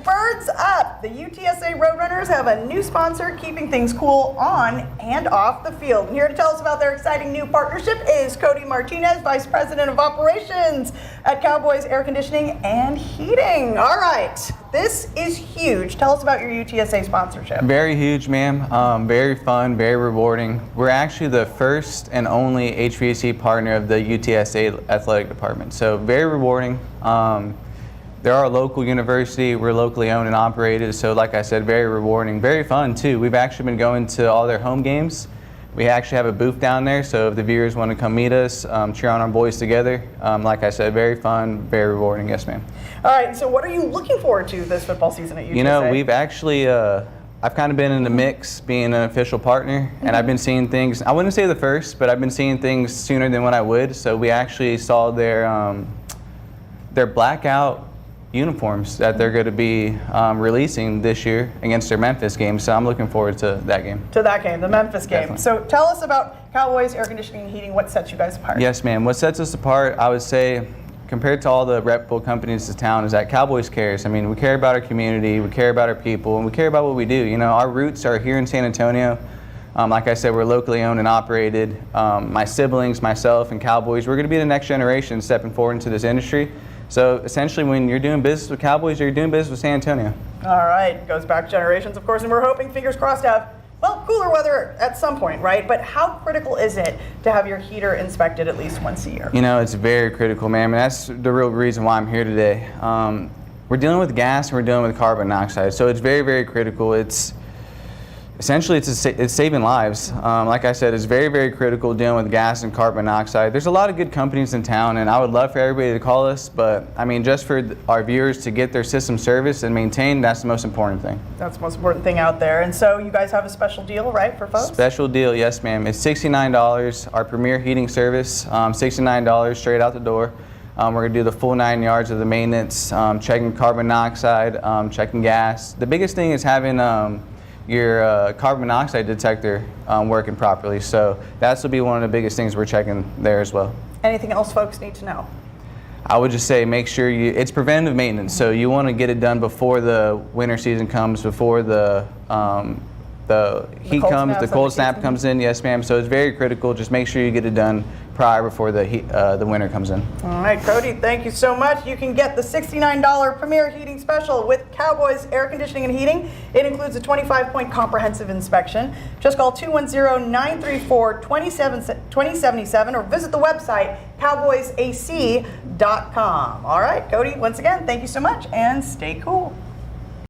birds up! The UTSA Roadrunners have a new sponsor keeping things cool on and off the field. And here to tell us about their exciting new partnership is Cody Martinez, Vice President of Operations at Cowboys Air Conditioning and Heating. All right, this is huge. Tell us about your UTSA sponsorship. Very huge, ma'am. Very fun, very rewarding. We're actually the first and only HVAC partner of the UTSA athletic department, so very rewarding. They're our local university. We're locally owned and operated, so like I said, very rewarding, very fun too. We've actually been going to all their home games. We actually have a booth down there, so if the viewers want to come meet us, cheer on our boys together, like I said, very fun, very rewarding. Yes, ma'am. All right, so what are you looking forward to this football season at UTSA? You know, we've actually, I've kind of been in the mix being an official partner, and I've been seeing things, I wouldn't say the first, but I've been seeing things sooner than what I would. So we actually saw their blackout uniforms that they're going to be releasing this year against their Memphis game, so I'm looking forward to that game. To that game, the Memphis game. Definitely. So tell us about Cowboys Air Conditioning and Heating. What sets you guys apart? Yes, ma'am. What sets us apart, I would say, compared to all the reputable companies in town, is that Cowboys cares. I mean, we care about our community, we care about our people, and we care about what we do. You know, our roots are here in San Antonio. Like I said, we're locally owned and operated. My siblings, myself, and Cowboys, we're going to be the next generation stepping forward into this industry. So essentially, when you're doing business with Cowboys, you're doing business with San Antonio. All right, goes back generations, of course, and we're hoping, fingers crossed, to have, well, cooler weather at some point, right? But how critical is it to have your heater inspected at least once a year? You know, it's very critical, ma'am, and that's the real reason why I'm here today. We're dealing with gas and we're dealing with carbon monoxide, so it's very, very critical. Essentially, it's saving lives. Like I said, it's very, very critical dealing with gas and carbon monoxide. There's a lot of good companies in town, and I would love for everybody to call us, but I mean, just for our viewers to get their system serviced and maintained, that's the most important thing. That's the most important thing out there. And so you guys have a special deal, right, for folks? Special deal, yes, ma'am. It's $69. Our premier heating service, $69 straight out the door. We're going to do the full 9 yards of the maintenance, checking carbon monoxide, checking gas. The biggest thing is having your carbon monoxide detector working properly. So that's will be one of the biggest things we're checking there as well. Anything else folks need to know? I would just say make sure it's preventative maintenance. So you want to get it done before the winter season comes, before the heat comes, the cold snap comes in. Yes, ma'am. So it's very critical. Just make sure you get it done prior before the winter comes in. All right, Cody, thank you so much. You can get the $69 Premier Heating Special with Cowboys Air Conditioning and Heating. It includes a 25-point comprehensive inspection. Just call 210-934-2077 or visit the website cowboysac.com. All right, Cody, once again, thank you so much and stay cool.